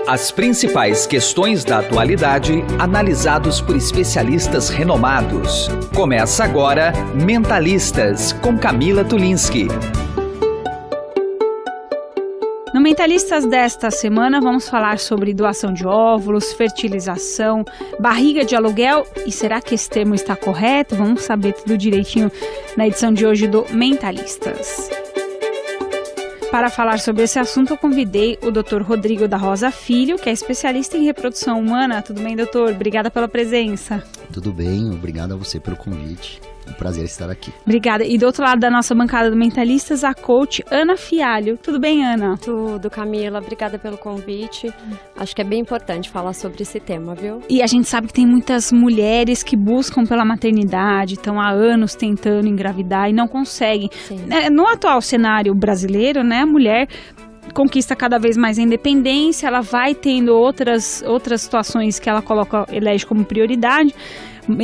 As principais questões da atualidade, analisados por especialistas renomados. Começa agora Mentalistas, com Camila Tulinski. No Mentalistas desta semana vamos falar sobre doação de óvulos, fertilização, barriga de aluguel e será que esse termo está correto? Vamos saber tudo direitinho na edição de hoje do Mentalistas. Para falar sobre esse assunto, eu convidei o Dr. Rodrigo da Rosa Filho, que é especialista em reprodução humana. Tudo bem, doutor? Obrigada pela presença. Tudo bem, obrigado a você pelo convite. É um prazer estar aqui. Obrigada. E do outro lado da nossa bancada do Mentalistas, a coach Ana Fialho. Tudo bem, Ana? Tudo, Camila. Obrigada pelo convite. Acho que é bem importante falar sobre esse tema, viu? E a gente sabe que tem muitas mulheres que buscam pela maternidade, estão há anos tentando engravidar e não conseguem. No atual cenário brasileiro, né, a mulher conquista cada vez mais a independência, ela vai tendo outras situações que ela elege como prioridade.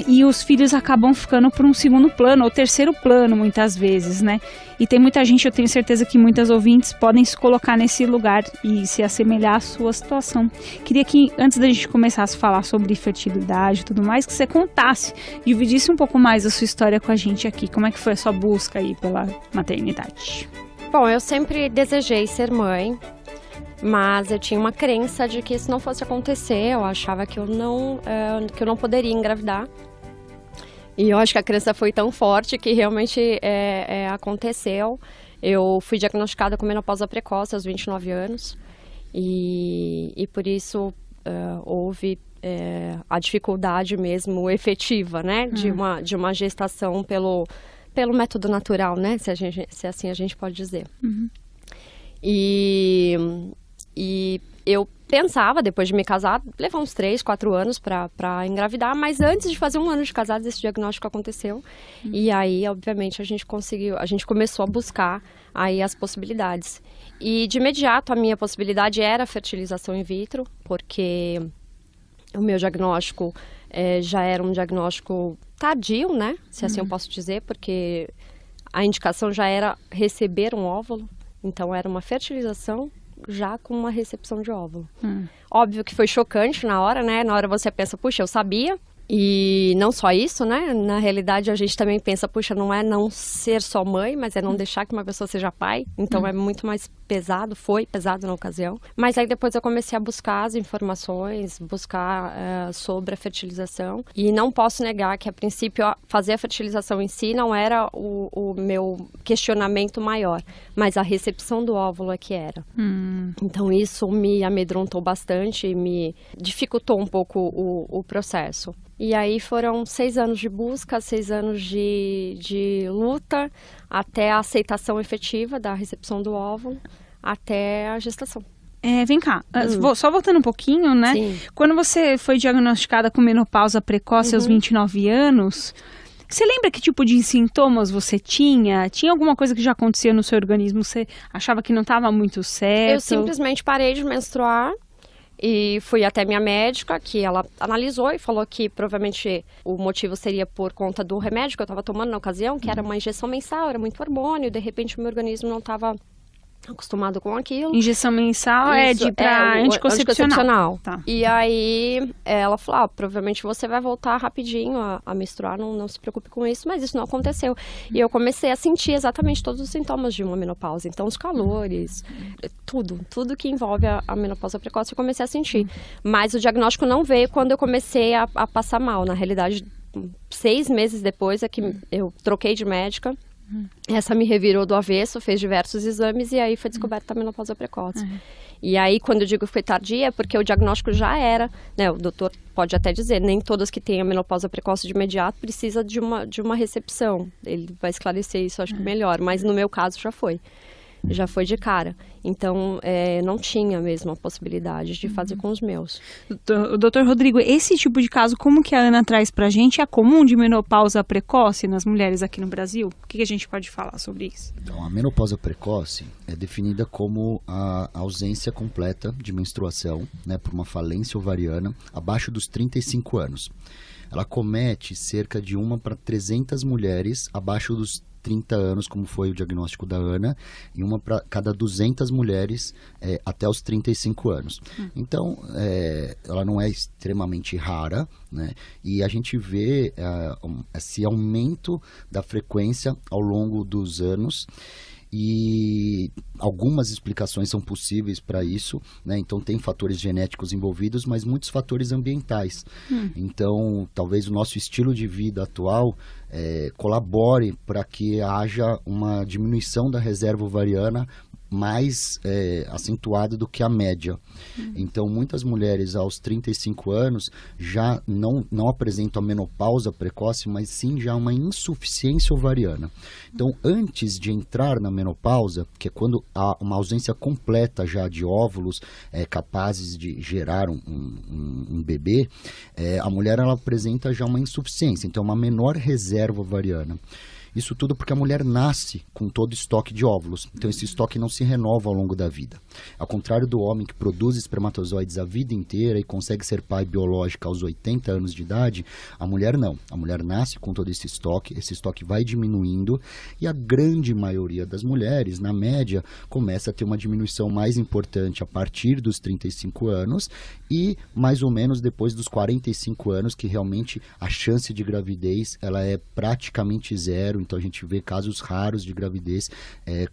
E os filhos acabam ficando por um segundo plano ou terceiro plano, muitas vezes, né? E tem muita gente, eu tenho certeza que muitas ouvintes podem se colocar nesse lugar e se assemelhar à sua situação. Queria que, antes da gente começar a falar sobre fertilidade e tudo mais, que você contasse, dividisse um pouco mais a sua história com a gente aqui. Como é que foi a sua busca aí pela maternidade? Bom, eu sempre desejei ser mãe. Mas eu tinha uma crença de que isso não fosse acontecer, eu achava que eu não poderia engravidar. E eu acho que a crença foi tão forte que realmente aconteceu. Eu fui diagnosticada com menopausa precoce aos 29 anos e por isso houve a dificuldade mesmo efetiva, né, de uma gestação pelo método natural, né, se assim a gente pode dizer. Uhum. E eu pensava, depois de me casar, levar uns 3, 4 anos para engravidar, mas antes de fazer um ano de casado, esse diagnóstico aconteceu. E aí, obviamente, a gente começou a buscar aí as possibilidades. E de imediato, a minha possibilidade era a fertilização in vitro, porque o meu diagnóstico já era um diagnóstico tardio, né? Se assim eu posso dizer, porque a indicação já era receber um óvulo. Então, era uma fertilização já com uma recepção de óvulo. Óbvio que foi chocante na hora, né? Na hora você pensa, puxa, eu sabia. E não só isso, né? Na realidade, a gente também pensa, puxa, não é não ser só mãe, mas é não deixar que uma pessoa seja pai. Então, é muito mais pesado, foi pesado na ocasião. Mas aí depois eu comecei a buscar as informações, buscar sobre a fertilização. E não posso negar que, a princípio, fazer a fertilização em si não era o meu questionamento maior, mas a recepção do óvulo é que era. Então, isso me amedrontou bastante e me dificultou um pouco o processo. E aí foram 6 anos de busca, 6 anos de luta, até a aceitação efetiva da recepção do óvulo, até a gestação. Vem cá, só voltando um pouquinho, né? Sim. Quando você foi diagnosticada com menopausa precoce aos 29 anos, você lembra que tipo de sintomas você tinha? Tinha alguma coisa que já acontecia no seu organismo? Você achava que não estava muito certo? Eu simplesmente parei de menstruar. E fui até minha médica, que ela analisou e falou que provavelmente o motivo seria por conta do remédio que eu estava tomando na ocasião, que era uma injeção mensal, era muito hormônio, de repente o meu organismo não estava acostumado com aquilo. Injeção mensal para anticoncepcional. Tá. E aí ela falou, provavelmente você vai voltar rapidinho a menstruar, não se preocupe com isso, mas isso não aconteceu. E eu comecei a sentir exatamente todos os sintomas de uma menopausa. Então, os calores, tudo que envolve a menopausa precoce eu comecei a sentir. Mas o diagnóstico não veio quando eu comecei a passar mal. Na realidade, 6 meses depois é que eu troquei de médica. Essa me revirou do avesso, fez diversos exames e aí foi descoberta a menopausa precoce. E aí, quando eu digo que foi tardia, é porque o diagnóstico já era, né? O doutor pode até dizer, nem todas que têm a menopausa precoce de imediato precisa de uma recepção. Ele vai esclarecer isso, acho que melhor, mas no meu caso já foi. Já foi de cara. Então, não tinha mesmo a possibilidade de fazer com os meus. Doutor Rodrigo, esse tipo de caso, como que a Ana traz pra gente, é comum de menopausa precoce nas mulheres aqui no Brasil? O que a gente pode falar sobre isso? Então, a menopausa precoce é definida como a ausência completa de menstruação, né, por uma falência ovariana abaixo dos 35 anos. Ela comete cerca de 1 para 300 mulheres abaixo dos 30 anos, como foi o diagnóstico da Ana, e uma para cada 200 mulheres até os 35 anos. Então, ela não é extremamente rara, né? E a gente vê esse aumento da frequência ao longo dos anos. E algumas explicações são possíveis para isso, né? Então tem fatores genéticos envolvidos, mas muitos fatores ambientais. Então talvez o nosso estilo de vida atual colabore para que haja uma diminuição da reserva ovariana mais acentuada do que a média. Então, muitas mulheres aos 35 anos já não apresentam a menopausa precoce, mas sim já uma insuficiência ovariana. Então, antes de entrar na menopausa, que é quando há uma ausência completa já de óvulos capazes de gerar um bebê, a mulher ela apresenta já uma insuficiência, então uma menor reserva ovariana. Isso tudo porque a mulher nasce com todo estoque de óvulos. Então, esse estoque não se renova ao longo da vida. Ao contrário do homem que produz espermatozoides a vida inteira e consegue ser pai biológico aos 80 anos de idade, a mulher não. A mulher nasce com todo esse estoque vai diminuindo e a grande maioria das mulheres, na média, começa a ter uma diminuição mais importante a partir dos 35 anos e mais ou menos depois dos 45 anos, que realmente a chance de gravidez ela é praticamente zero. Então, a gente vê casos raros de gravidez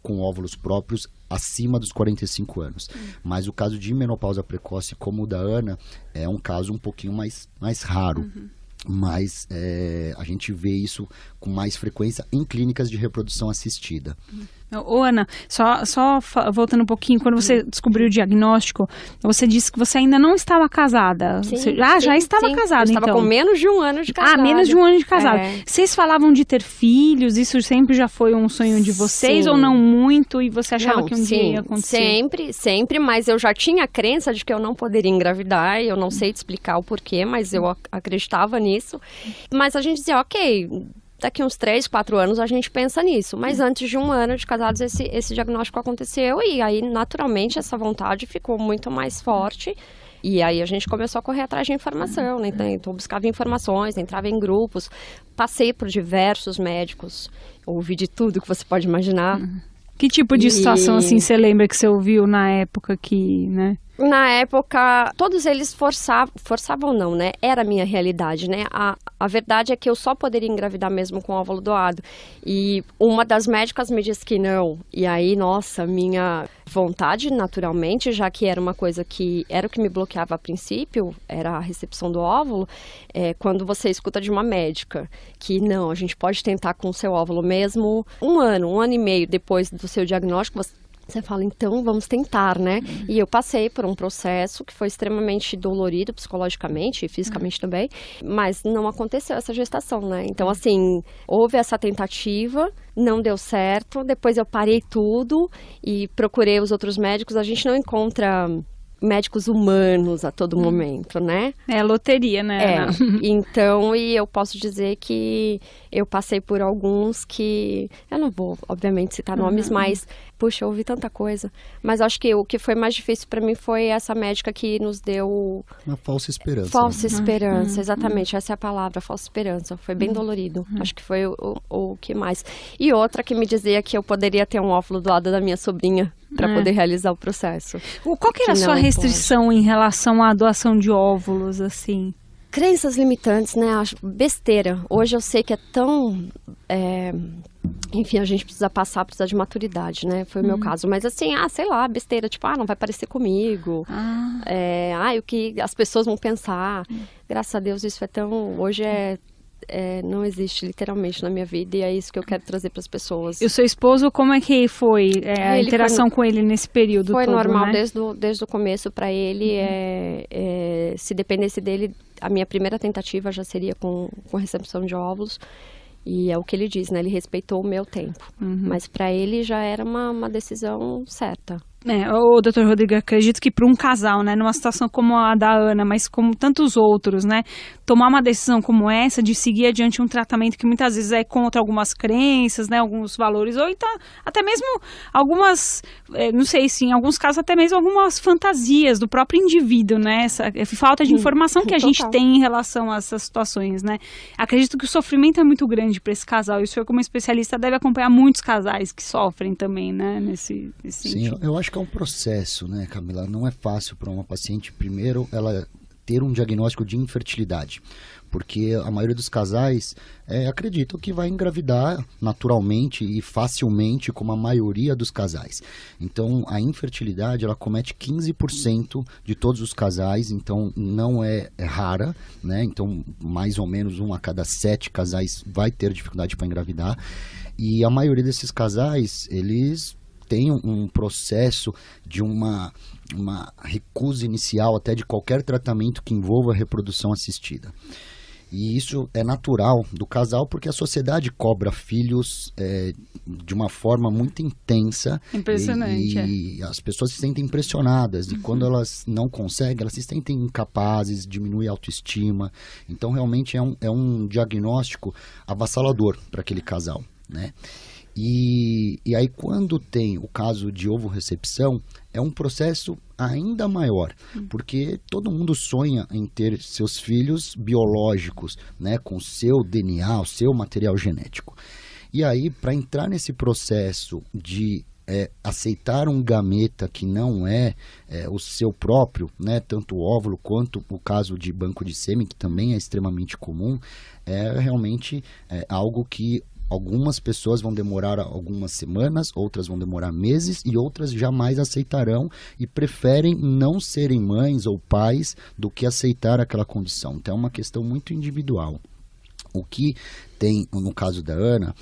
com óvulos próprios acima dos 45 anos. Mas o caso de menopausa precoce, como o da Ana, é um caso um pouquinho mais raro. Mas a gente vê isso com mais frequência em clínicas de reprodução assistida. Ô, Ana, só voltando um pouquinho, quando você descobriu o diagnóstico, você disse que você ainda não estava casada. Já estava casada, então. Estava com menos de um ano de casada. Menos de um ano de casada. Vocês falavam de ter filhos, isso sempre já foi um sonho de vocês ou não muito? E você achava que um dia ia acontecer? Sempre, mas eu já tinha a crença de que eu não poderia engravidar, e eu não sei te explicar o porquê, mas eu acreditava nisso. Mas a gente dizia, ok, daqui uns 3, 4 anos a gente pensa nisso. Mas antes de um ano de casados esse diagnóstico aconteceu e aí naturalmente essa vontade ficou muito mais forte. E aí a gente começou a correr atrás de informação, né? Então buscava informações, entrava em grupos, passei por diversos médicos, ouvi de tudo que você pode imaginar. Que tipo de situação assim você lembra que você ouviu na época que, né? Na época, todos eles forçavam não, né? Era a minha realidade, né? A verdade é que eu só poderia engravidar mesmo com óvulo doado. E uma das médicas me disse que não. E aí, nossa, minha vontade, naturalmente, já que era uma coisa que era o que me bloqueava a princípio, era a recepção do óvulo, quando você escuta de uma médica que não, a gente pode tentar com o seu óvulo mesmo um ano e meio depois do seu diagnóstico, você fala, então vamos tentar, né? E eu passei por um processo que foi extremamente dolorido psicologicamente e fisicamente também, mas não aconteceu essa gestação, né? Então, assim, houve essa tentativa, não deu certo, depois eu parei tudo e procurei os outros médicos. A gente não encontra médicos humanos a todo momento, né? É loteria, né? Então, e eu posso dizer que eu passei por alguns que... Eu não vou, obviamente, citar nomes, mas... Puxa, eu ouvi tanta coisa. Mas acho que o que foi mais difícil para mim foi essa médica que nos deu... Uma falsa esperança. Falsa esperança, exatamente. Essa é a palavra, falsa esperança. Foi bem dolorido. Acho que foi o que mais. E outra que me dizia que eu poderia ter um óvulo do lado da minha sobrinha para poder realizar o processo. Qual que era a sua restrição em relação à doação de óvulos, assim? Crenças limitantes, né? Acho besteira. Hoje eu sei que é tão... Enfim, a gente precisa de maturidade, né? Foi o meu caso. Mas assim, sei lá, besteira. Tipo, não vai parecer comigo. O que as pessoas vão pensar. Graças a Deus isso é tão... Hoje não existe literalmente na minha vida e é isso que eu quero trazer para as pessoas. E o seu esposo, como é que foi a interação com ele nesse período todo? Foi normal, né? desde o começo para ele. Se dependesse dele, a minha primeira tentativa já seria com recepção de óvulos. E é o que ele diz, né? Ele respeitou o meu tempo. Mas para ele já era uma decisão certa. O doutor Rodrigo, acredito que para um casal, né, numa situação como a da Ana, mas como tantos outros, né, tomar uma decisão como essa de seguir adiante um tratamento que muitas vezes é contra algumas crenças, né, alguns valores, ou então até mesmo algumas, não sei se em alguns casos até mesmo algumas fantasias do próprio indivíduo, né, essa falta de informação que a gente tem em relação a essas situações, né. Acredito que o sofrimento é muito grande para esse casal, e o senhor como especialista deve acompanhar muitos casais que sofrem também, né, nesse sentido. Sim, eu acho que é um processo, né, Camila? Não é fácil para uma paciente, primeiro, ela ter um diagnóstico de infertilidade, porque a maioria dos casais acreditam que vai engravidar naturalmente e facilmente, como a maioria dos casais. Então, a infertilidade, ela comete 15% de todos os casais, então não é rara, né? Então, mais ou menos 1 a cada 7 casais vai ter dificuldade para engravidar, e a maioria desses casais, eles tem um processo de uma recusa inicial até de qualquer tratamento que envolva reprodução assistida. E isso é natural do casal porque a sociedade cobra filhos de uma forma muito intensa. Impressionante. E as pessoas se sentem impressionadas. E quando elas não conseguem, elas se sentem incapazes, diminui a autoestima. Então, realmente é um diagnóstico avassalador para aquele casal, né? E aí, quando tem o caso de ovorrecepção, é um processo ainda maior, porque todo mundo sonha em ter seus filhos biológicos, né, com o seu DNA, o seu material genético. E aí, para entrar nesse processo de aceitar um gameta que não é o seu próprio, né, tanto o óvulo quanto o caso de banco de sêmen, que também é extremamente comum, é realmente algo que algumas pessoas vão demorar algumas semanas, outras vão demorar meses e outras jamais aceitarão e preferem não serem mães ou pais do que aceitar aquela condição. Então é uma questão muito individual. O que tem, no caso da Ana,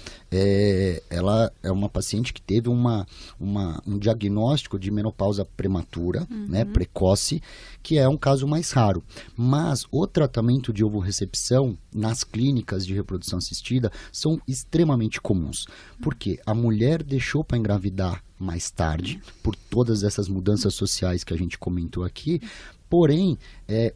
ela é uma paciente que teve um diagnóstico de menopausa prematura, né, precoce, que é um caso mais raro. Mas o tratamento de ovorrecepção nas clínicas de reprodução assistida são extremamente comuns. Porque a mulher deixou para engravidar mais tarde, por todas essas mudanças sociais que a gente comentou aqui, porém,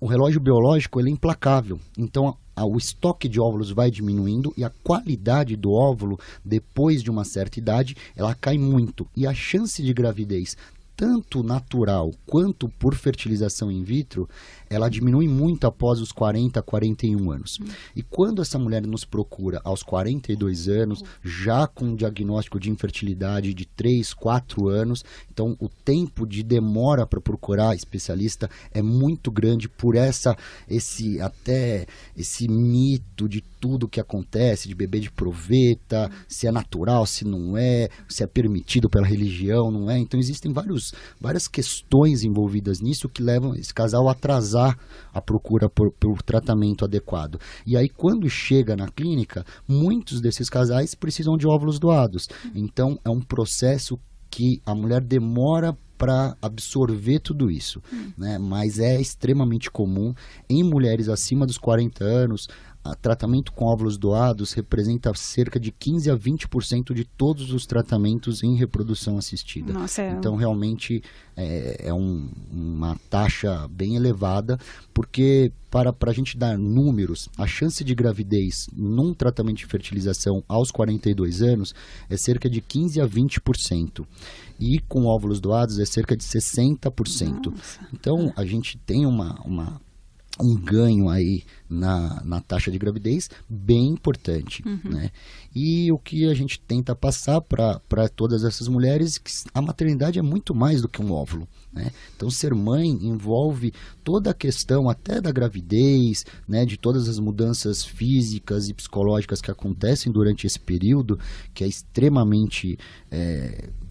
o relógio biológico ele é implacável. Então, o estoque de óvulos vai diminuindo e a qualidade do óvulo, depois de uma certa idade, ela cai muito. E a chance de gravidez, tanto natural quanto por fertilização in vitro, ela diminui muito após os 40, 41 anos. E quando essa mulher nos procura aos 42 anos, já com um diagnóstico de infertilidade de 3, 4 anos, então o tempo de demora para procurar especialista é muito grande por esse mito de tudo que acontece, de bebê de proveta, se é natural, se não é, se é permitido pela religião, não é. Então existem várias questões envolvidas nisso que levam esse casal a atrasar a procura por tratamento adequado. E aí, quando chega na clínica, muitos desses casais precisam de óvulos doados. Então, é um processo que a mulher demora para absorver tudo isso, né? Mas é extremamente comum em mulheres acima dos 40 anos. Tratamento com óvulos doados representa cerca de 15 a 20% de todos os tratamentos em reprodução assistida. Nossa, então, realmente, é uma taxa bem elevada, porque para a gente dar números, a chance de gravidez num tratamento de fertilização aos 42 anos é cerca de 15 a 20%. E com óvulos doados é cerca de 60%. Nossa. Então, a gente tem um ganho aí na taxa de gravidez bem importante, né? E o que a gente tenta passar para todas essas mulheres é que a maternidade é muito mais do que um óvulo, né? Então, ser mãe envolve toda a questão até da gravidez, né, de todas as mudanças físicas e psicológicas que acontecem durante esse período, que é extremamente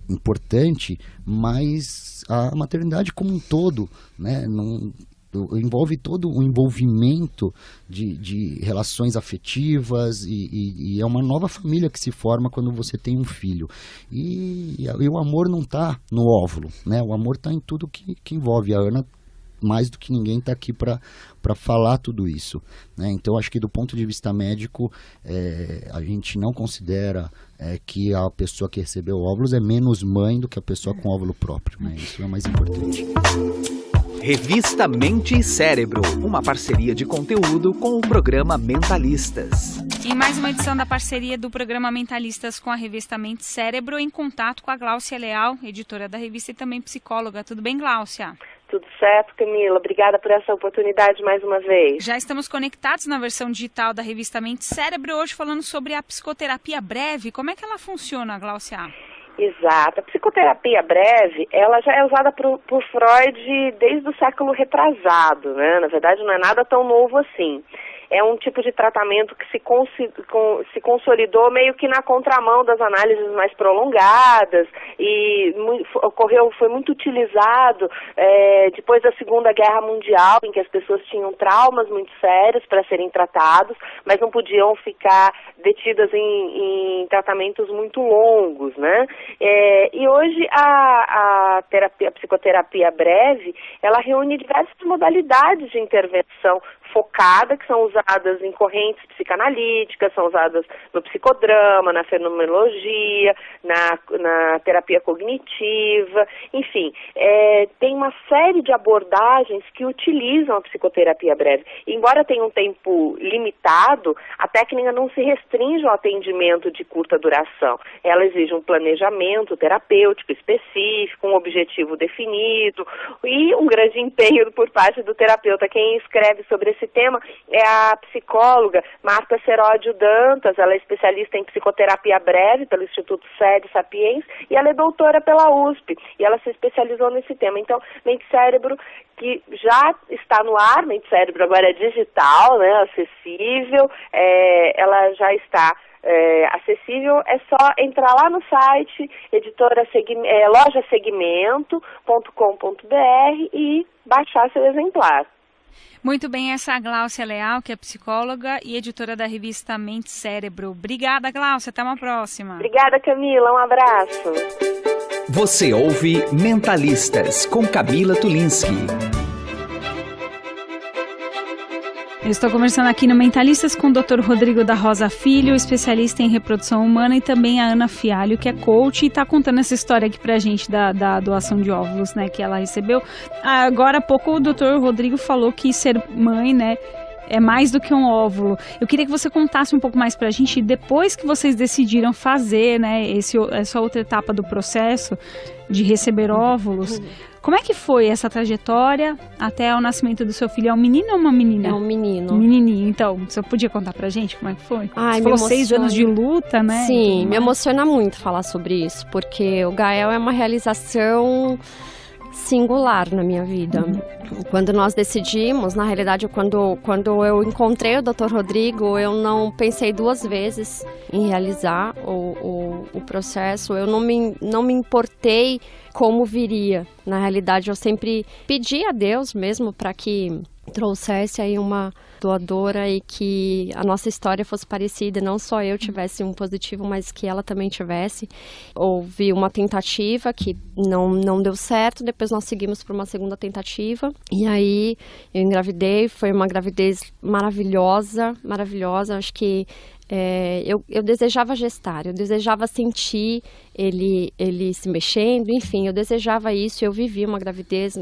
importante, mas a maternidade como um todo, né, envolve todo o envolvimento de relações afetivas e é uma nova família que se forma quando você tem um filho. E o amor não está no óvulo, né? O amor está em tudo que envolve. A Ana mais do que ninguém está aqui para falar tudo isso, né? Então, acho que do ponto de vista médico, a gente não considera que a pessoa que recebeu óvulos é menos mãe do que a pessoa com óvulo próprio, né? Isso é o mais importante. Revista Mente e Cérebro, uma parceria de conteúdo com o programa Mentalistas. Em mais uma edição da parceria do programa Mentalistas com a revista Mente e Cérebro, em contato com a Gláucia Leal, editora da revista e também psicóloga. Tudo bem, Gláucia? Tudo certo, Camila. Obrigada por essa oportunidade mais uma vez. Já estamos conectados na versão digital da revista Mente e Cérebro, hoje falando sobre a psicoterapia breve. Como é que ela funciona, Gláucia? Exato. A psicoterapia breve, ela já é usada por Freud desde o século retrasado, né? Na verdade, não é nada tão novo assim. É um tipo de tratamento que se consolidou meio que na contramão das análises mais prolongadas e foi muito utilizado depois da Segunda Guerra Mundial, em que as pessoas tinham traumas muito sérios para serem tratados, mas não podiam ficar detidas em tratamentos muito longos, né? E hoje a psicoterapia breve, ela reúne diversas modalidades de intervenção focada, que são usadas em correntes psicanalíticas, são usadas no psicodrama, na fenomenologia, na terapia cognitiva, enfim, tem uma série de abordagens que utilizam a psicoterapia breve. Embora tenha um tempo limitado, a técnica não se restringe ao atendimento de curta duração. Ela exige um planejamento terapêutico específico, um objetivo definido e um grande empenho por parte do terapeuta. Quem escreve sobre esse tema é a psicóloga Marta Seródio Dantas. Ela é especialista em psicoterapia breve pelo Instituto Sede Sapiens e ela é doutora pela USP e ela se especializou nesse tema. Então, Mente e Cérebro, que já está no ar, Mente e Cérebro agora é digital, né, acessível, ela já está acessível, é só entrar lá no site lojasegmento.com.br e baixar seu exemplar. Muito bem, essa é a Gláucia Leal, que é psicóloga e editora da revista Mente e Cérebro. Obrigada, Gláucia, até uma próxima. Obrigada, Camila, um abraço. Você ouve Mentalistas, com Camila Tulinski. Eu estou conversando aqui no Mentalistas com o Dr. Rodrigo da Rosa Filho, especialista em reprodução humana, e também a Ana Fialho, que é coach, e está contando essa história aqui pra gente da doação de óvulos, né, que ela recebeu. Agora há pouco o Dr. Rodrigo falou que ser mãe, né, é mais do que um óvulo. Eu queria que você contasse um pouco mais pra gente, depois que vocês decidiram fazer, né, essa outra etapa do processo de receber óvulos, como é que foi essa trajetória até o nascimento do seu filho? É um menino ou uma menina? É um menino. Um menininho. Então, você podia contar pra gente como é que foi? Ai, você falou 6 anos de luta, né? Sim, me emociona muito falar sobre isso, porque o Gael é uma realização singular na minha vida. Quando nós decidimos, na realidade, quando eu encontrei o Dr. Rodrigo, eu não pensei 2 vezes em realizar o processo. Eu não me importei como viria. Na realidade, eu sempre pedi a Deus mesmo para que trouxesse aí uma doadora e que a nossa história fosse parecida, não só eu tivesse um positivo, mas que ela também tivesse. Houve uma tentativa que não deu certo, depois nós seguimos para uma segunda tentativa, e aí eu engravidei, foi uma gravidez maravilhosa, acho que eu desejava gestar, eu desejava sentir ele se mexendo, enfim, eu desejava isso, eu vivi uma gravidez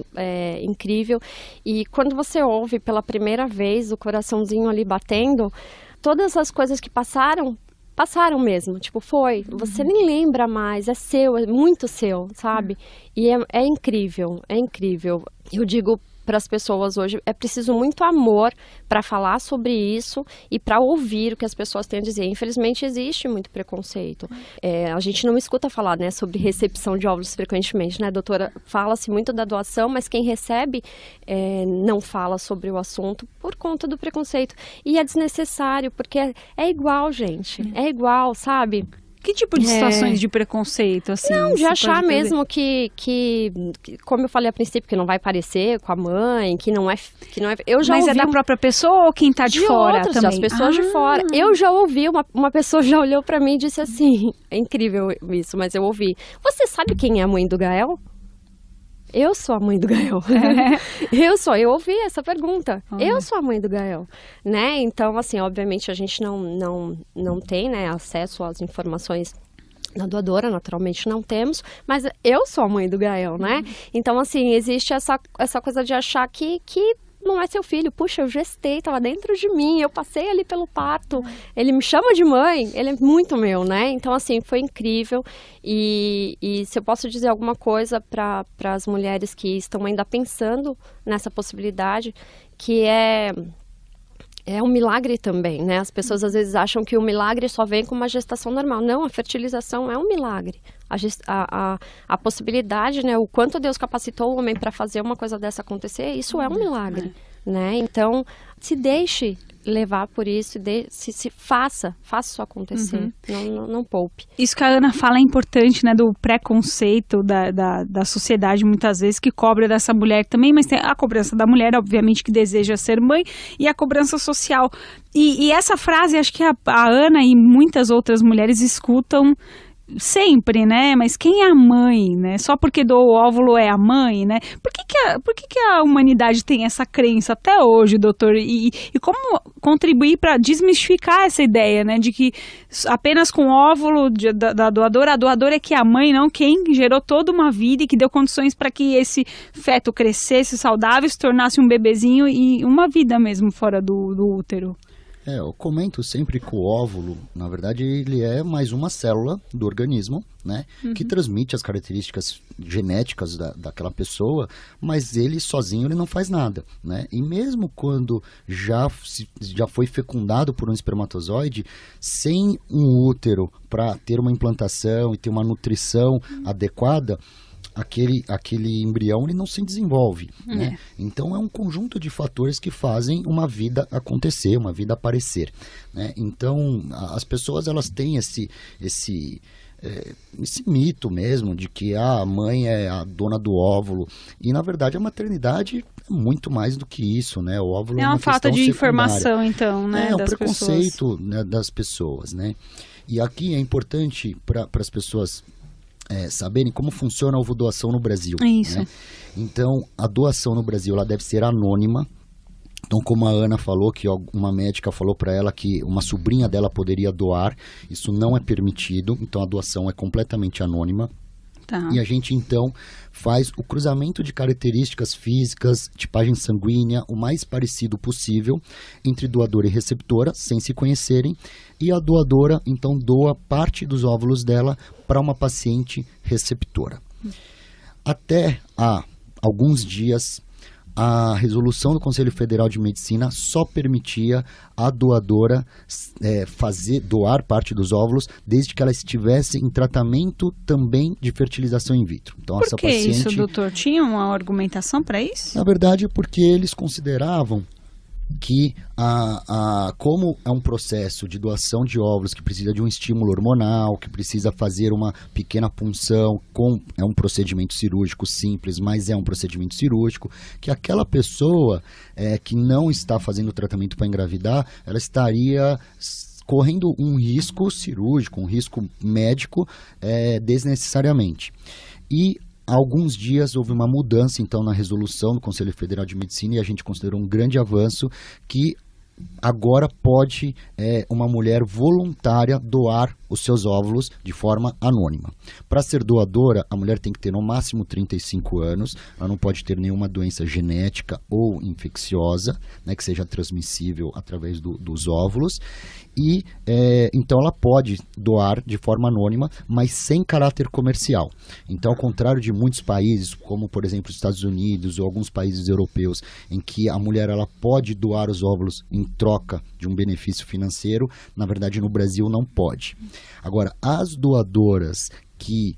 incrível, e quando você ouve pela primeira vez o coraçãozinho ali batendo, todas as coisas que passaram mesmo, tipo, você nem lembra mais, é seu, é muito seu, sabe? E é incrível, eu digo para as pessoas hoje, é preciso muito amor para falar sobre isso e para ouvir o que as pessoas têm a dizer. Infelizmente, existe muito preconceito. A gente não escuta falar, né, sobre recepção de óvulos frequentemente, né, doutora? Fala-se muito da doação, mas quem recebe não fala sobre o assunto por conta do preconceito. E é desnecessário, porque é igual, gente. É igual, sabe? Que tipo de situações de preconceito, assim? Não, de achar mesmo que, como eu falei a princípio, que não vai parecer com a mãe, que não é... Eu já Mas ouvi da própria pessoa ou quem tá de fora outras, também? Das pessoas de fora. Eu já ouvi, uma pessoa já olhou pra mim e disse assim, é incrível isso, mas eu ouvi. Você sabe quem é a mãe do Gael? Eu sou a mãe do Gael. Eu ouvi essa pergunta. Eu sou a mãe do Gael, né? Então, assim, obviamente a gente não tem, né, acesso às informações da doadora, naturalmente não temos, mas eu sou a mãe do Gael, né? Então, assim, existe essa coisa de achar que não é seu filho. Puxa, eu gestei, estava dentro de mim, eu passei ali pelo parto, ele me chama de mãe, ele é muito meu, né? Então, assim, foi incrível. E se eu posso dizer alguma coisa para as mulheres que estão ainda pensando nessa possibilidade, que é um milagre também, né? As pessoas às vezes acham que o milagre só vem com uma gestação normal. Não, a fertilização é um milagre. A possibilidade, né? O quanto Deus capacitou o homem para fazer uma coisa dessa acontecer, isso é um milagre, né? Então, se deixe levar por isso, faça isso acontecer, não poupe. Isso que a Ana fala é importante, né, do preconceito da sociedade, muitas vezes, que cobra dessa mulher também, mas tem a cobrança da mulher, obviamente, que deseja ser mãe, e a cobrança social. E essa frase, acho que a Ana e muitas outras mulheres escutam sempre, né? Mas quem é a mãe, né? Só porque do óvulo é a mãe, né? Por que a humanidade tem essa crença até hoje, doutor? E como contribuir para desmistificar essa ideia, né? De que apenas com o óvulo da doadora, a doadora é que é a mãe, não quem gerou toda uma vida e que deu condições para que esse feto crescesse saudável, se tornasse um bebezinho e uma vida mesmo fora do útero. Eu comento sempre que o óvulo, na verdade, ele é mais uma célula do organismo, né? Que transmite as características genéticas daquela pessoa, mas ele sozinho ele não faz nada, né? E mesmo quando já foi fecundado por um espermatozoide, sem um útero para ter uma implantação e ter uma nutrição adequada, aquele embrião ele não se desenvolve, né? Então é um conjunto de fatores que fazem uma vida acontecer, uma vida aparecer, né? Então as pessoas elas têm esse mito mesmo de que a mãe é a dona do óvulo, e na verdade a maternidade é muito mais do que isso, né? O óvulo é uma falta de secundária. Informação, então, né? É um preconceito, né, das pessoas, né? E aqui é importante para as pessoas saberem como funciona a ovodoação no Brasil. Isso. Né? Então, a doação no Brasil ela deve ser anônima. Então, como a Ana falou, que uma médica falou para ela que uma sobrinha dela poderia doar, isso não é permitido. Então, a doação é completamente anônima. Tá. E a gente, então, faz o cruzamento de características físicas, tipagem sanguínea, o mais parecido possível entre doadora e receptora, sem se conhecerem. E a doadora, então, doa parte dos óvulos dela para uma paciente receptora. Até há alguns dias, a resolução do Conselho Federal de Medicina só permitia a doadora doar parte dos óvulos desde que ela estivesse em tratamento também de fertilização in vitro. Então, Por que isso, doutor? Tinha uma argumentação para isso? Na verdade, porque eles consideravam que como é um processo de doação de óvulos que precisa de um estímulo hormonal, que precisa fazer uma pequena punção, é um procedimento cirúrgico simples, mas é um procedimento cirúrgico, que aquela pessoa que não está fazendo o tratamento para engravidar, ela estaria correndo um risco cirúrgico, um risco médico desnecessariamente. E há alguns dias houve uma mudança, então, na resolução do Conselho Federal de Medicina, e a gente considerou um grande avanço que agora pode uma mulher voluntária doar os seus óvulos de forma anônima. Para ser doadora, a mulher tem que ter no máximo 35 anos, ela não pode ter nenhuma doença genética ou infecciosa, né, que seja transmissível através dos óvulos, e então ela pode doar de forma anônima, mas sem caráter comercial. Então, ao contrário de muitos países, como por exemplo os Estados Unidos ou alguns países europeus, em que a mulher ela pode doar os óvulos em troca de um benefício financeiro, na verdade no Brasil não pode. Agora, as doadoras que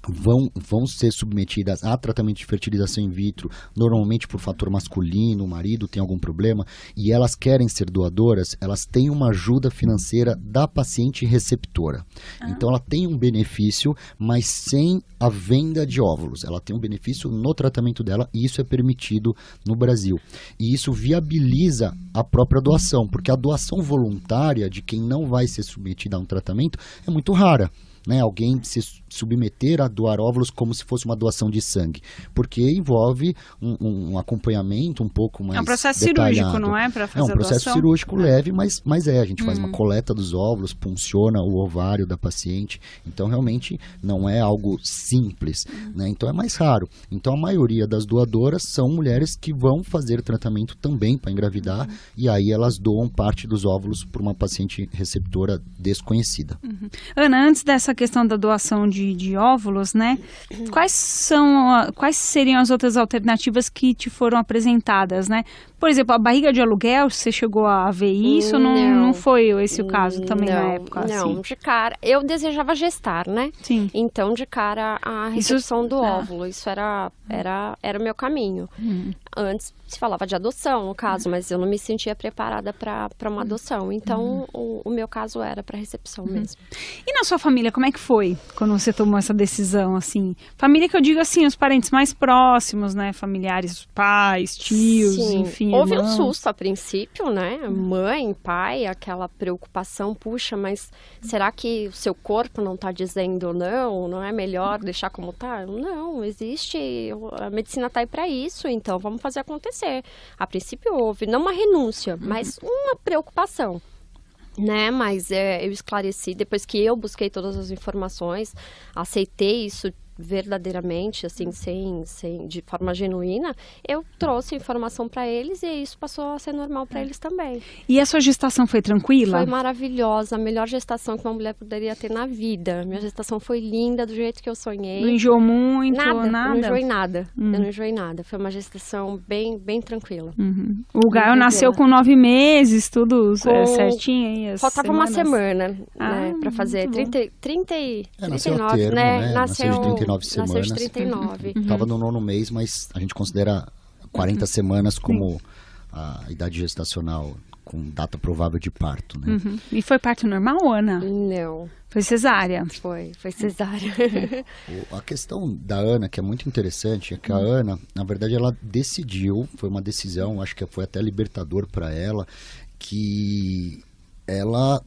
vão ser submetidas a tratamento de fertilização in vitro, normalmente por fator masculino, o marido tem algum problema, e elas querem ser doadoras, elas têm uma ajuda financeira da paciente receptora. Então, ela tem um benefício, mas sem a venda de óvulos. Ela tem um benefício no tratamento dela, e isso é permitido no Brasil. E isso viabiliza a própria doação, porque a doação voluntária de quem não vai ser submetida a um tratamento é muito rara. né, alguém se submeter a doar óvulos como se fosse uma doação de sangue, porque envolve um acompanhamento um pouco mais É um processo detalhado. cirúrgico, não é? Para fazer É um processo a doação? cirúrgico leve, mas a gente faz uma coleta dos óvulos, punciona o ovário da paciente, então realmente não é algo simples, né? Então é mais raro. Então a maioria das doadoras são mulheres que vão fazer tratamento também para engravidar, e aí elas doam parte dos óvulos para uma paciente receptora desconhecida. Ana, antes dessa questão da doação de óvulos, né? Quais seriam as outras alternativas que te foram apresentadas, né? Por exemplo, a barriga de aluguel, você chegou a ver isso? Não foi esse o caso também na época? Não, assim? de cara, eu desejava gestar, né? Sim. Então, de cara, a recepção do óvulo, isso era o meu caminho. Antes se falava de adoção, no caso, mas eu não me sentia preparada para uma adoção. Então, o meu caso era para recepção mesmo. E na sua família, como é que foi quando você tomou essa decisão, assim? Família que eu digo assim, os parentes mais próximos, né? Familiares, pais, tios, Sim. enfim, Houve um irmãos. susto a princípio, né? Mãe, pai, aquela preocupação, puxa, mas será que o seu corpo não está dizendo não? Não é melhor deixar como tá? Não, existe, a medicina está aí para isso, então vamos fazer acontecer. A princípio houve, não uma renúncia, mas uma preocupação. Né, mas eu esclareci, depois que eu busquei todas as informações, aceitei isso verdadeiramente, assim, de forma genuína, eu trouxe informação para eles e isso passou a ser normal para eles também. E a sua gestação foi tranquila? Foi maravilhosa, a melhor gestação que uma mulher poderia ter na vida. Minha gestação foi linda, do jeito que eu sonhei. Não enjoou muito? Nada? Eu não enjoei nada. Eu não enjoei nada. Foi uma gestação bem, bem tranquila. O Gael nasceu com 9 meses, tudo certinho aí? Faltava uma semana, né, para fazer. 39, Nasceu a termo, né? Nasceu de 39 semanas. Nasceu de 39. Estava no 9º mês, mas a gente considera 40 semanas como a idade gestacional com data provável de parto, né? E foi parto normal, Ana? Não. Foi cesárea? Foi cesárea. A questão da Ana, que é muito interessante, é que a Ana, na verdade, ela decidiu, foi uma decisão, acho que foi até libertador para ela, que ela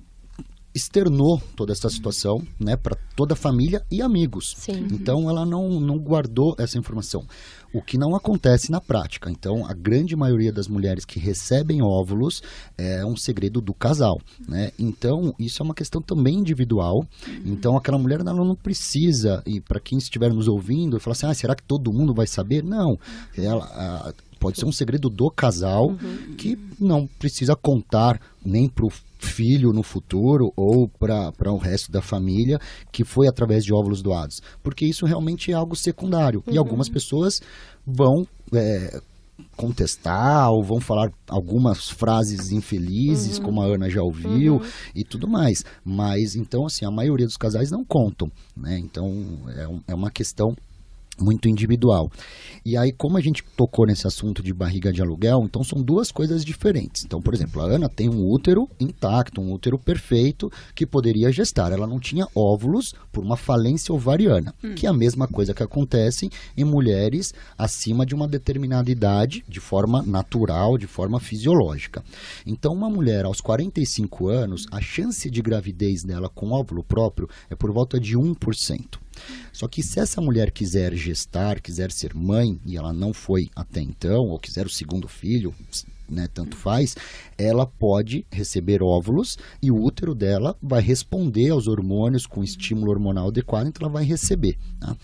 externou toda essa situação, né, para toda a família e amigos. Sim. Então ela não guardou essa informação, o que não acontece na prática. Então a grande maioria das mulheres que recebem óvulos é um segredo do casal, né? Então isso é uma questão também individual. Então aquela mulher ela não precisa, e para quem estiver nos ouvindo, falar assim, será que todo mundo vai saber? Não, ela pode ser um segredo do casal que não precisa contar nem para o filho no futuro ou para o resto da família que foi através de óvulos doados, porque isso realmente é algo secundário e algumas pessoas vão contestar ou vão falar algumas frases infelizes, como a Ana já ouviu e tudo mais, mas então assim, a maioria dos casais não contam, né? Então é uma questão muito individual. E aí, como a gente tocou nesse assunto de barriga de aluguel, então são duas coisas diferentes. Então, por exemplo, a Ana tem um útero intacto, um útero perfeito, que poderia gestar. Ela não tinha óvulos por uma falência ovariana, que é a mesma coisa que acontece em mulheres acima de uma determinada idade, de forma natural, de forma fisiológica. Então, uma mulher aos 45 anos, a chance de gravidez dela com óvulo próprio é por volta de 1%. Só que se essa mulher quiser gestar, quiser ser mãe, e ela não foi até então, ou quiser o segundo filho, né, tanto faz, ela pode receber óvulos e o útero dela vai responder aos hormônios com estímulo hormonal adequado, então ela vai receber, tá?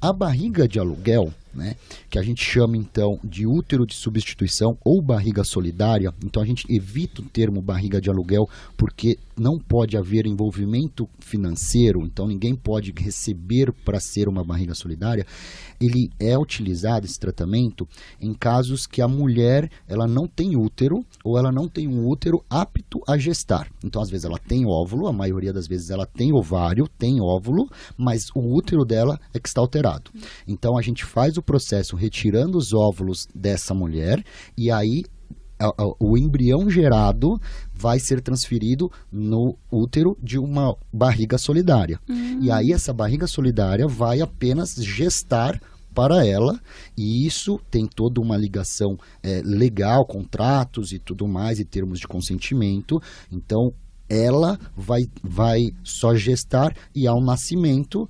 A barriga de aluguel, né, que a gente chama então de útero de substituição ou barriga solidária, então a gente evita o termo barriga de aluguel porque não pode haver envolvimento financeiro, então ninguém pode receber para ser uma barriga solidária. Ele é utilizado, esse tratamento, em casos que a mulher ela não tem útero ou ela não tem um útero apto a gestar. Então às vezes ela tem óvulo, a maioria das vezes ela tem ovário, tem óvulo, mas o útero dela é que está alterado. Então a gente faz o processo retirando os óvulos dessa mulher e aí o embrião gerado vai ser transferido no útero de uma barriga solidária. E aí essa barriga solidária vai apenas gestar para ela, e isso tem toda uma ligação legal, contratos e tudo mais, e termos de consentimento. Então, ela vai só gestar e ao nascimento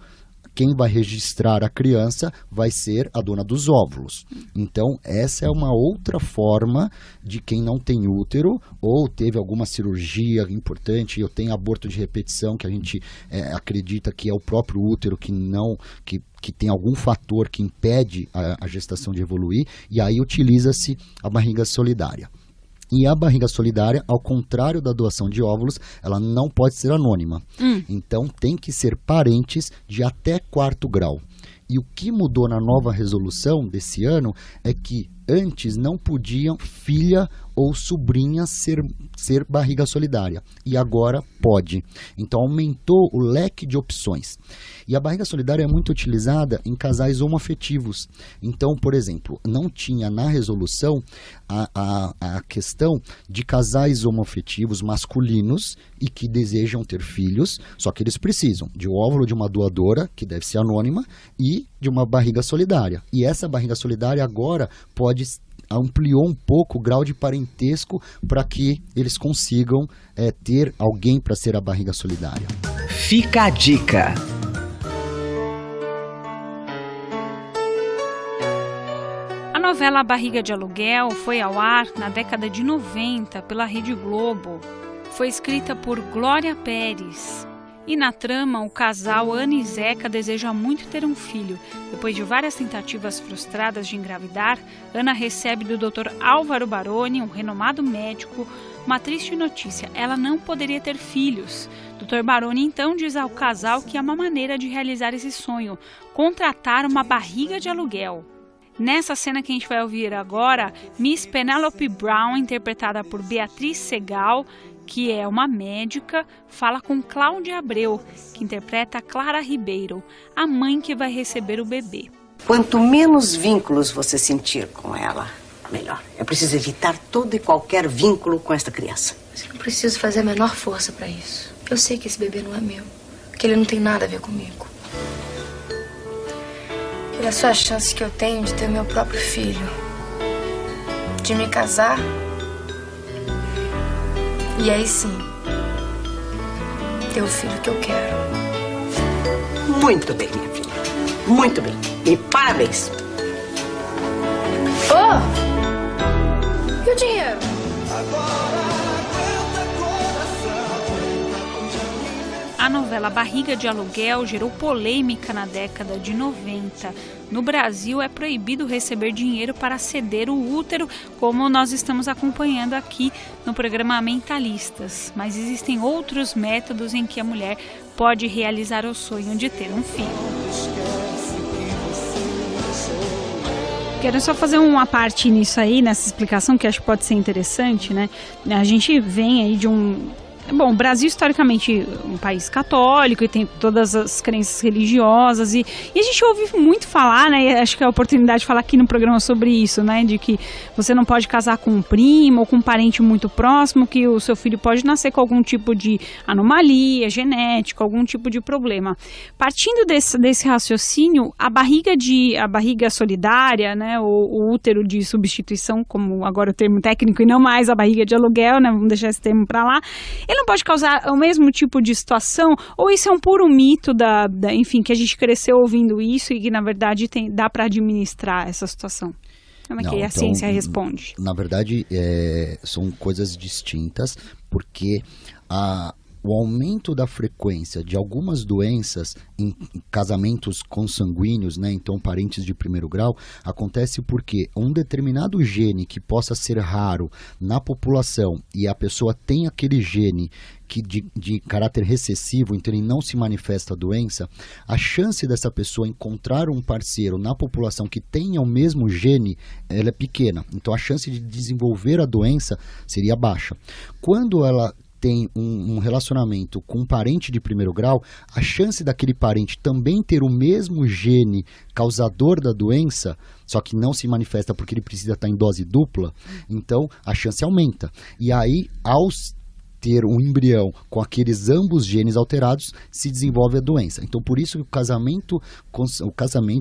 quem vai registrar a criança vai ser a dona dos óvulos. Então, essa é uma outra forma de quem não tem útero ou teve alguma cirurgia importante, ou tem aborto de repetição, que a gente acredita que é o próprio útero que tem algum fator que impede a gestação de evoluir, e aí utiliza-se a barriga solidária. E a barriga solidária, ao contrário da doação de óvulos, ela não pode ser anônima. Então, tem que ser parentes de até 4º grau. E o que mudou na nova resolução desse ano é que antes não podiam filha ou sobrinha ser barriga solidária. E agora pode. Então aumentou o leque de opções. E a barriga solidária é muito utilizada em casais homoafetivos. Então, por exemplo, não tinha na resolução a questão de casais homoafetivos masculinos e que desejam ter filhos, só que eles precisam de um óvulo de uma doadora, que deve ser anônima, e de uma barriga solidária. E essa barriga solidária agora ampliou um pouco o grau de parentesco para que eles consigam ter alguém para ser a barriga solidária. Fica a dica. A novela Barriga de Aluguel foi ao ar na década de 90 pela Rede Globo. Foi escrita por Glória Pérez. E na trama, o casal Ana e Zeca deseja muito ter um filho. Depois de várias tentativas frustradas de engravidar, Ana recebe do Dr. Álvaro Baroni, um renomado médico, uma triste notícia. Ela não poderia ter filhos. Dr. Baroni então diz ao casal que há uma maneira de realizar esse sonho: contratar uma barriga de aluguel. Nessa cena que a gente vai ouvir agora, Miss Penelope Brown, interpretada por Beatriz Segal, que é uma médica, fala com Cláudia Abreu, que interpreta Clara Ribeiro, a mãe que vai receber o bebê. Quanto menos vínculos você sentir com ela, melhor. É preciso evitar todo e qualquer vínculo com esta criança. Mas eu não preciso fazer a menor força para isso. Eu sei que esse bebê não é meu, que ele não tem nada a ver comigo. Ele é só a chance que eu tenho de ter meu próprio filho, de me casar. E aí sim, ter o filho que eu quero. Muito bem, minha filha. Muito bem. E parabéns. Oh! E o dinheiro? A novela Barriga de Aluguel gerou polêmica na década de 90. No Brasil, é proibido receber dinheiro para ceder o útero, como nós estamos acompanhando aqui no programa Mentalistas. Mas existem outros métodos em que a mulher pode realizar o sonho de ter um filho. Quero só fazer uma parte nisso aí, nessa explicação, que acho que pode ser interessante, né? A gente vem aí de Bom, o Brasil, historicamente, é um país católico e tem todas as crenças religiosas e a gente ouve muito falar, né, acho que é a oportunidade de falar aqui no programa sobre isso, né, de que você não pode casar com um primo ou com um parente muito próximo, que o seu filho pode nascer com algum tipo de anomalia genética, algum tipo de problema. Partindo desse raciocínio, a barriga solidária, né, o útero de substituição, como agora o termo técnico, e não mais a barriga de aluguel, né, vamos deixar esse termo para lá, ele não pode causar o mesmo tipo de situação, ou isso é um puro mito enfim, que a gente cresceu ouvindo isso e que na verdade dá para administrar essa situação? Como é que a ciência responde? Na verdade, são coisas distintas, porque o aumento da frequência de algumas doenças em casamentos consanguíneos, né, então parentes de primeiro grau, acontece porque um determinado gene que possa ser raro na população e a pessoa tem aquele gene de caráter recessivo, então ele não se manifesta a doença, a chance dessa pessoa encontrar um parceiro na população que tenha o mesmo gene, ela é pequena. Então a chance de desenvolver a doença seria baixa. Quando ela tem um relacionamento com um parente de primeiro grau, a chance daquele parente também ter o mesmo gene causador da doença, só que não se manifesta porque ele precisa estar em dose dupla, então a chance aumenta. E aí, ter um embrião com aqueles ambos genes alterados, se desenvolve a doença. Então, por isso que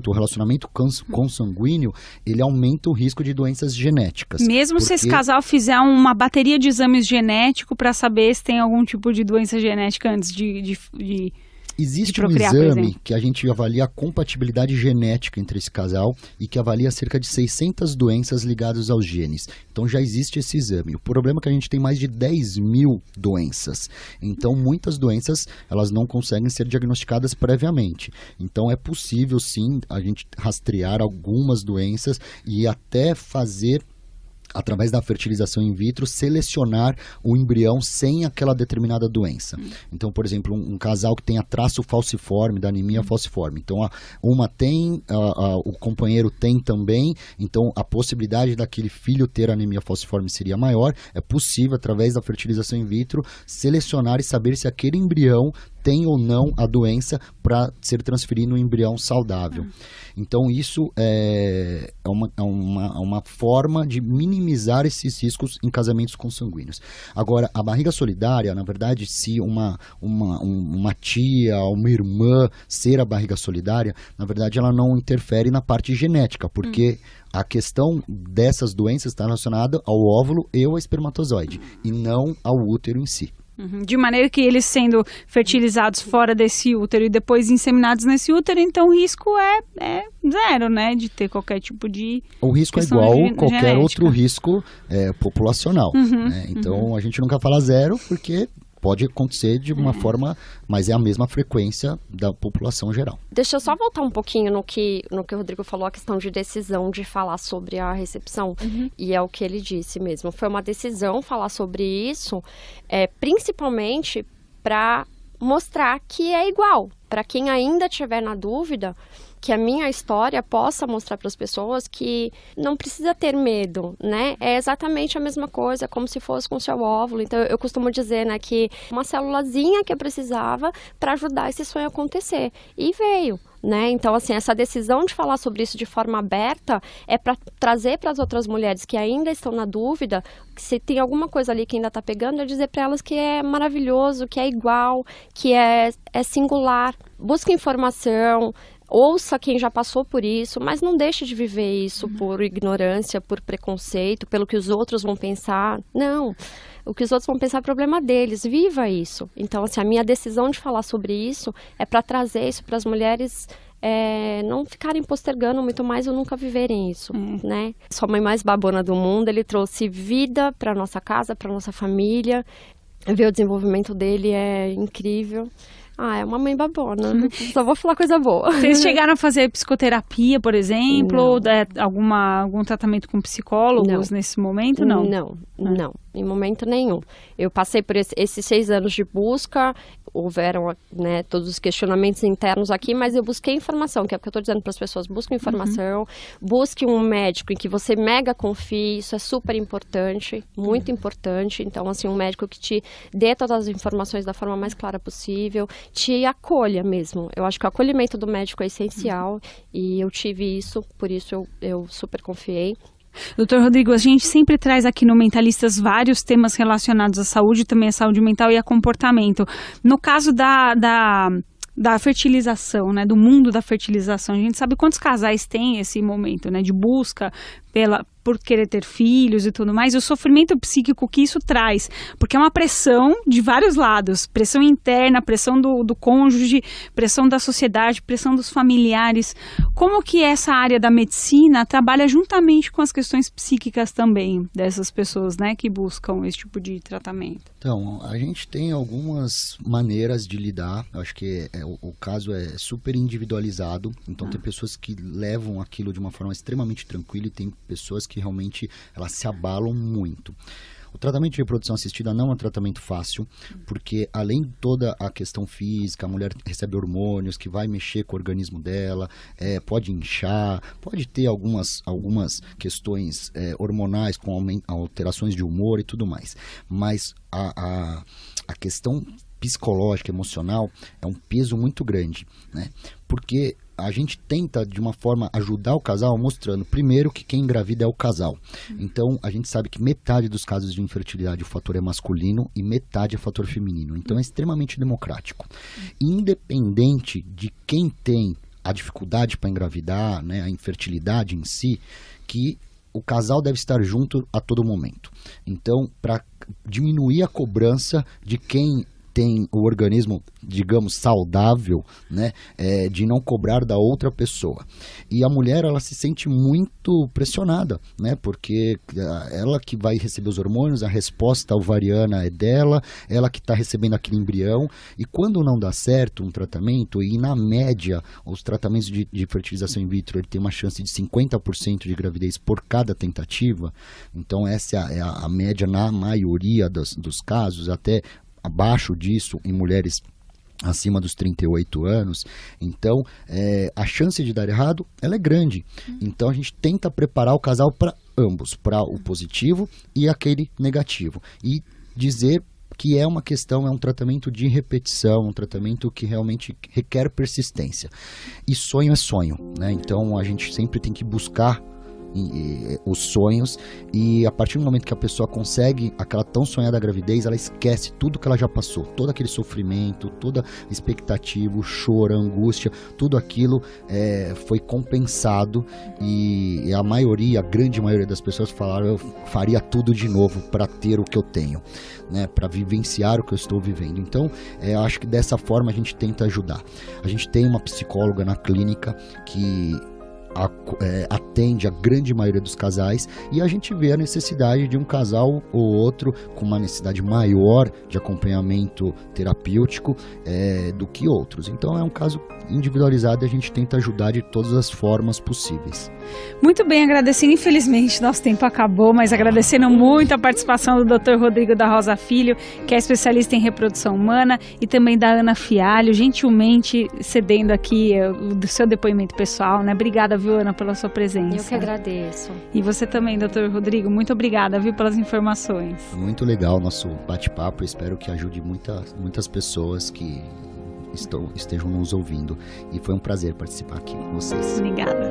o relacionamento consanguíneo, ele aumenta o risco de doenças genéticas. Mesmo se esse casal fizer uma bateria de exames genéticos para saber se tem algum tipo de doença genética antes de Existe um procriar, exame que a gente avalia a compatibilidade genética entre esse casal e que avalia cerca de 600 doenças ligadas aos genes. Então já existe esse exame. O problema é que a gente tem mais de 10 mil doenças. Então muitas doenças elas não conseguem ser diagnosticadas previamente. Então é possível sim a gente rastrear algumas doenças e até fazer, através da fertilização in vitro, selecionar o embrião sem aquela determinada doença. Então, por exemplo, um casal que tenha traço falciforme, da anemia falciforme. Então, uma tem, o companheiro tem também, então a possibilidade daquele filho ter anemia falciforme seria maior. É possível, através da fertilização in vitro, selecionar e saber se aquele embrião tem ou não a doença para ser transferido no embrião saudável. Então, isso é uma forma de minimizar esses riscos em casamentos consanguíneos. Agora, a barriga solidária, na verdade, se uma tia, uma irmã ser a barriga solidária, na verdade, ela não interfere na parte genética, porque a questão dessas doenças está relacionada ao óvulo e ao espermatozoide, e não ao útero em si. De maneira que eles sendo fertilizados fora desse útero e depois inseminados nesse útero, então o risco é zero, né? De ter qualquer tipo de... O risco é igual a qualquer outro risco populacional. Né? Então a gente nunca fala zero porque pode acontecer de uma forma, mas é a mesma frequência da população geral. Deixa eu só voltar um pouquinho no que o Rodrigo falou, a questão de decisão de falar sobre a recepção. E é o que ele disse mesmo. Foi uma decisão falar sobre isso, principalmente para mostrar que é igual. Para quem ainda estiver na dúvida, que a minha história possa mostrar para as pessoas que não precisa ter medo, né? É exatamente a mesma coisa, como se fosse com o seu óvulo. Então, eu costumo dizer, né, que uma célulazinha que eu precisava para ajudar esse sonho a acontecer. E veio, né? Então, assim, essa decisão de falar sobre isso de forma aberta é para trazer para as outras mulheres que ainda estão na dúvida, que se tem alguma coisa ali que ainda está pegando, é dizer para elas que é maravilhoso, que é igual, que é singular. Busque informação, ouça quem já passou por isso, mas não deixe de viver isso por ignorância, por preconceito, pelo que os outros vão pensar. Não, o que os outros vão pensar é problema deles, viva isso. Então, assim, a minha decisão de falar sobre isso é para trazer isso para as mulheres não ficarem postergando muito mais ou nunca viverem isso, né? Sua mãe mais babona do mundo, ele trouxe vida para nossa casa, para nossa família. Ver o desenvolvimento dele é incrível. É uma mãe babona. Só vou falar coisa boa. Vocês chegaram a fazer psicoterapia, por exemplo? Ou algum tratamento com psicólogos nesse momento? Não. Não, em momento nenhum. Eu passei por esses 6 anos de busca, houveram, né, todos os questionamentos internos aqui, mas eu busquei informação, que é o que eu estou dizendo para as pessoas, busque informação, busque um médico em que você mega confie, isso é super importante, muito importante. Então, assim, um médico que te dê todas as informações da forma mais clara possível, te acolha mesmo. Eu acho que o acolhimento do médico é essencial e eu tive isso, por isso eu super confiei. Doutor Rodrigo, a gente sempre traz aqui no Mentalistas vários temas relacionados à saúde, também à saúde mental e a comportamento. No caso da fertilização, né, do mundo da fertilização, a gente sabe quantos casais têm esse momento, né, de busca por querer ter filhos e tudo mais, e o sofrimento psíquico que isso traz, porque é uma pressão de vários lados, pressão interna, pressão do cônjuge, pressão da sociedade, pressão dos familiares. Como que essa área da medicina trabalha juntamente com as questões psíquicas também dessas pessoas, né, que buscam esse tipo de tratamento? Então, a gente tem algumas maneiras de lidar, eu acho que o caso é super individualizado, então tem pessoas que levam aquilo de uma forma extremamente tranquila e tem pessoas que realmente elas se abalam muito. O tratamento de reprodução assistida não é um tratamento fácil, porque além de toda a questão física, a mulher recebe hormônios que vai mexer com o organismo dela, pode inchar, pode ter algumas questões hormonais com alterações de humor e tudo mais. Mas a questão psicológica, emocional, é um peso muito grande, né? Porque a gente tenta, de uma forma, ajudar o casal mostrando, primeiro, que quem engravida é o casal. Então, a gente sabe que metade dos casos de infertilidade o fator é masculino e metade é fator feminino. Então, é extremamente democrático. Independente de quem tem a dificuldade para engravidar, né, a infertilidade em si, que o casal deve estar junto a todo momento. Então, para diminuir a cobrança de quem tem o organismo, digamos, saudável, né, de não cobrar da outra pessoa. E a mulher, ela se sente muito pressionada, né, porque ela que vai receber os hormônios, a resposta ovariana é dela, ela que está recebendo aquele embrião, e quando não dá certo um tratamento, e na média, os tratamentos de fertilização in vitro, ele tem uma chance de 50% de gravidez por cada tentativa, então essa é a média na maioria dos casos, até abaixo disso em mulheres acima dos 38 anos, então a chance de dar errado, ela é grande. Então a gente tenta preparar o casal para ambos, para o positivo e aquele negativo, e dizer que é uma questão, é um tratamento de repetição, um tratamento que realmente requer persistência, e sonho é sonho, né? Então a gente sempre tem que buscar os sonhos, e a partir do momento que a pessoa consegue aquela tão sonhada gravidez, ela esquece tudo que ela já passou, todo aquele sofrimento, toda expectativa, o choro, a angústia, tudo aquilo foi compensado, e a maioria, a grande maioria das pessoas falaram: eu faria tudo de novo para ter o que eu tenho, né, para vivenciar o que eu estou vivendo. Então, eu acho que dessa forma a gente tenta ajudar. A gente tem uma psicóloga na clínica que atende a grande maioria dos casais, e a gente vê a necessidade de um casal ou outro com uma necessidade maior de acompanhamento terapêutico do que outros. Então é um caso individualizado, e a gente tenta ajudar de todas as formas possíveis. Muito bem, agradecendo, infelizmente nosso tempo acabou, mas agradecendo muito a participação do Dr. Rodrigo da Rosa Filho, que é especialista em reprodução humana, e também da Ana Fialho, gentilmente cedendo aqui o seu depoimento pessoal, né? Obrigada, viu, Ana, pela sua presença. Eu que agradeço. E você também, Dr. Rodrigo, muito obrigada, viu, pelas informações. Muito legal o nosso bate-papo, espero que ajude muitas pessoas que estejam nos ouvindo, e foi um prazer participar aqui com vocês. Obrigada.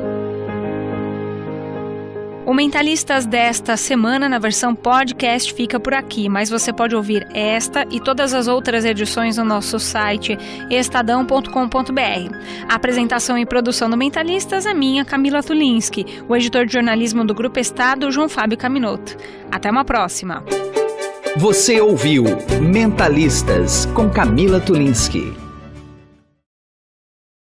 O Mentalistas desta semana, na versão podcast, fica por aqui, mas você pode ouvir esta e todas as outras edições no nosso site estadão.com.br. A apresentação e produção do Mentalistas é minha, Camila Tulinski, o editor de jornalismo do Grupo Estado, João Fábio Caminoto. Até uma próxima. Você ouviu Mentalistas com Camila Tulinski.